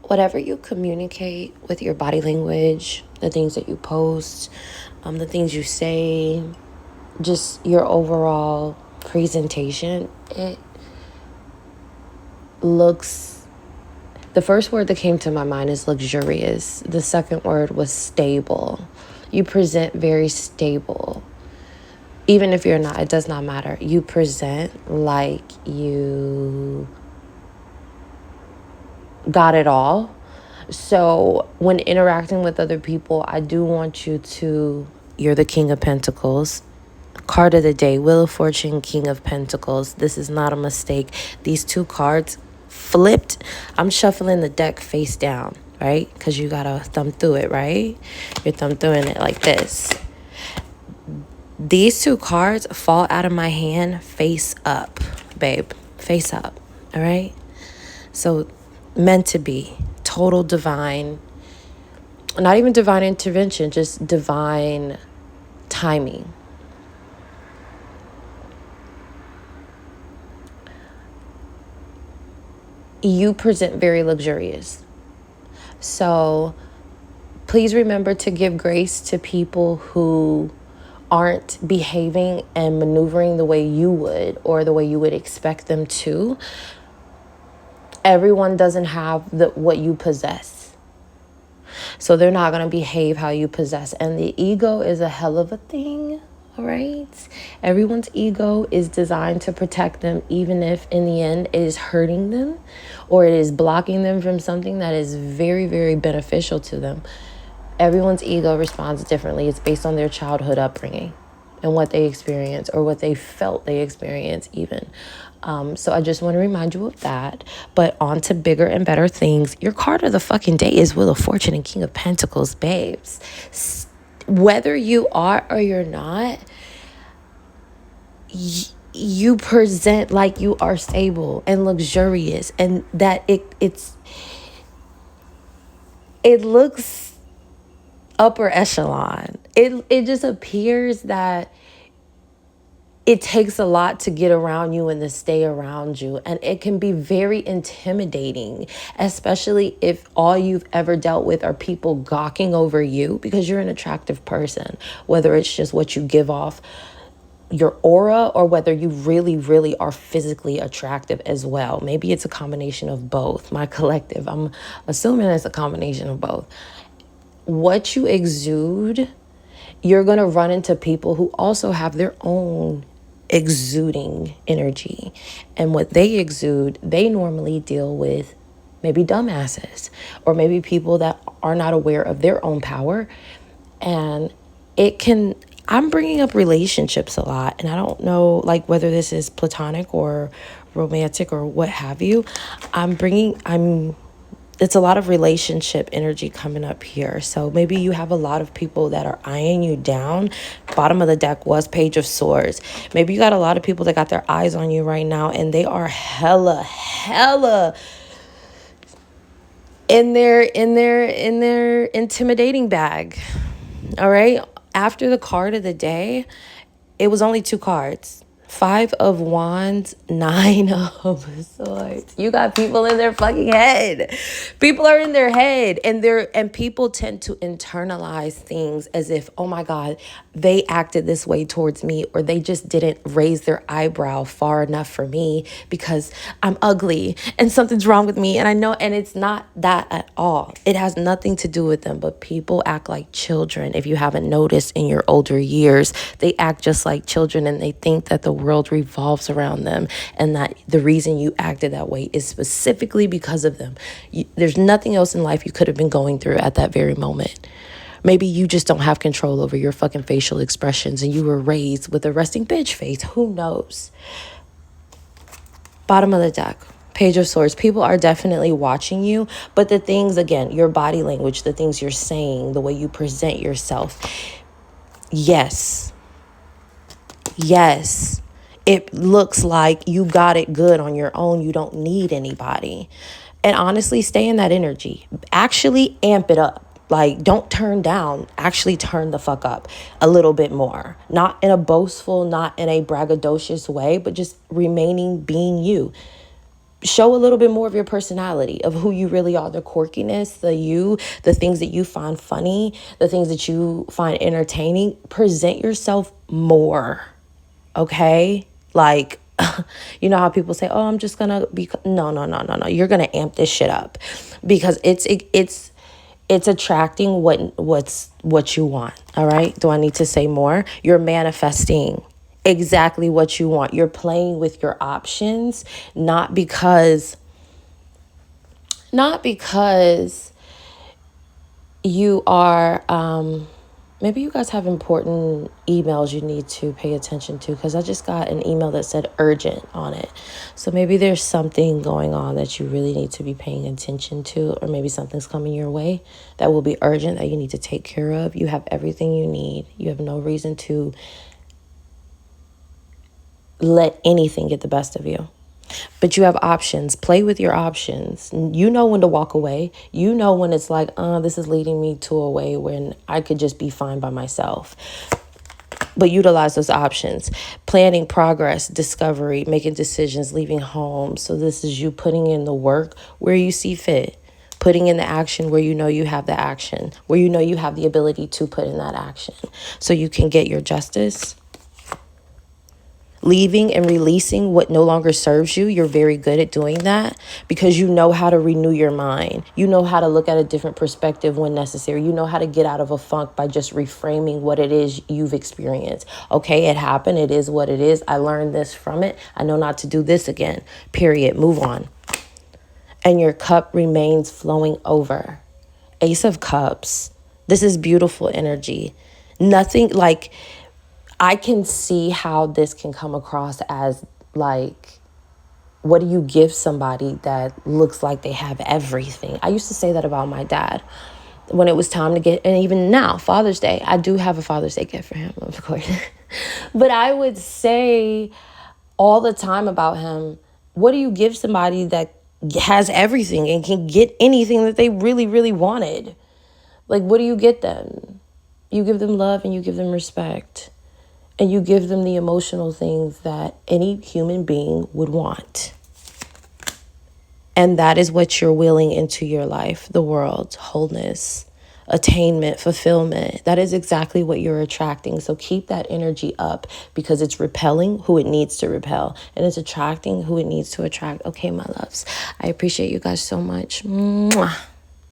whatever you communicate with your body language, the things that you post, the things you say, just your overall presentation, it looks, the first word that came to my mind is luxurious. The second word was stable. You present very stable. Even if you're not, it does not matter. You present like you got it all. So when interacting with other people, I do want you to, you're the King of Pentacles. Card of the day, Wheel of Fortune, King of Pentacles. This is not a mistake. These two cards flipped. I'm shuffling the deck face down, right? Because you got to thumb through it, right? You're thumb throughing it like this. These two cards fall out of my hand face up, babe. Face up, all right? So meant to be. Total divine, not even divine intervention, just divine timing. You present very luxurious. So please remember to give grace to people who aren't behaving and maneuvering the way you would or the way you would expect them to. Everyone doesn't have what you possess. So they're not going to behave how you possess. And the ego is a hell of a thing, all right? Everyone's ego is designed to protect them, even if in the end it is hurting them or it is blocking them from something that is very, very beneficial to them. Everyone's ego responds differently. It's based on their childhood upbringing and what they experienced or what they felt they experienced even. So I just want to remind you of that. But on to bigger and better things. Your card of the fucking day is Wheel of Fortune and King of Pentacles, babes. Whether you are or you're not, you present like you are stable and luxurious, and that it looks upper echelon. It just appears that it takes a lot to get around you and to stay around you. And it can be very intimidating, especially if all you've ever dealt with are people gawking over you because you're an attractive person, whether it's just what you give off, your aura, or whether you really, really are physically attractive as well. Maybe it's a combination of both. My collective, I'm assuming it's a combination of both. What you exude, you're going to run into people who also have their own exuding energy. And what they exude, they normally deal with maybe dumbasses or maybe people that are not aware of their own power. And I'm bringing up relationships a lot, and I don't know like whether this is platonic or romantic or what have you. It's a lot of relationship energy coming up here. So maybe you have a lot of people that are eyeing you down. Bottom of the deck was Page of Swords. Maybe you got a lot of people that got their eyes on you right now, and they are hella in their intimidating bag. All right. After the card of the day, it was only 2 cards. 5 of Wands, 9 of Swords. You got people in their fucking head. People are in their head, and people tend to internalize things as if, oh my God, they acted this way towards me, or they just didn't raise their eyebrow far enough for me because I'm ugly and something's wrong with me. And I know, and it's not that at all. It has nothing to do with them, but people act like children. If you haven't noticed in your older years, they act just like children, and they think that the world revolves around them, and that the reason you acted that way is specifically because of them. There's nothing else in life you could have been going through at that very moment. Maybe you just don't have control over your fucking facial expressions, and you were raised with a resting bitch face. Who knows? Bottom of the deck, Page of Swords. People are definitely watching you, but the things, again, your body language, the things you're saying, the way you present yourself. Yes, it looks like you got it good on your own. You don't need anybody. And honestly, stay in that energy. Actually amp it up. Like, don't turn down. Actually turn the fuck up a little bit more. Not in a boastful, not in a braggadocious way, but just being you. show a little bit more of your personality, of who you really are, the quirkiness, the things that you find funny, the things that you find entertaining. Present yourself more, okay? Like, you know how people say, oh, I'm just gonna be, no, no, no, no, no. You're gonna amp this shit up, because it's attracting what you want. All right. Do I need to say more? You're manifesting exactly what you want. You're playing with your options, not because you are, maybe you guys have important emails you need to pay attention to, because I just got an email that said urgent on it. So maybe there's something going on that you really need to be paying attention to, or maybe something's coming your way that will be urgent, that you need to take care of. You have everything you need. You have no reason to let anything get the best of you. But you have options. Play with your options. You know when to walk away. You know when it's like, this is leading me to a way when I could just be fine by myself. But utilize those options. Planning, progress, discovery, making decisions, leaving home. So this is you putting in the work where you see fit. Putting in the action where you know you have the action. Where you know you have the ability to put in that action. So you can get your justice. Leaving and releasing what no longer serves you. You're very good at doing that, because you know how to renew your mind. You know how to look at a different perspective when necessary. You know how to get out of a funk by just reframing what it is you've experienced. Okay, it happened. It is what it is. I learned this from it. I know not to do this again. Period. Move on. And your cup remains flowing over. Ace of Cups. This is beautiful energy. Nothing like... I can see how this can come across as like, what do you give somebody that looks like they have everything? I used to say that about my dad when it was time to get, and even now, Father's Day, I do have a Father's Day gift for him, of course. But I would say all the time about him, what do you give somebody that has everything and can get anything that they really, really wanted? Like, what do you get them? You give them love and you give them respect. And you give them the emotional things that any human being would want. And that is what you're willing into your life, the world, wholeness, attainment, fulfillment. That is exactly what you're attracting. So keep that energy up, because it's repelling who it needs to repel. And it's attracting who it needs to attract. Okay, my loves. I appreciate you guys so much. Mwah.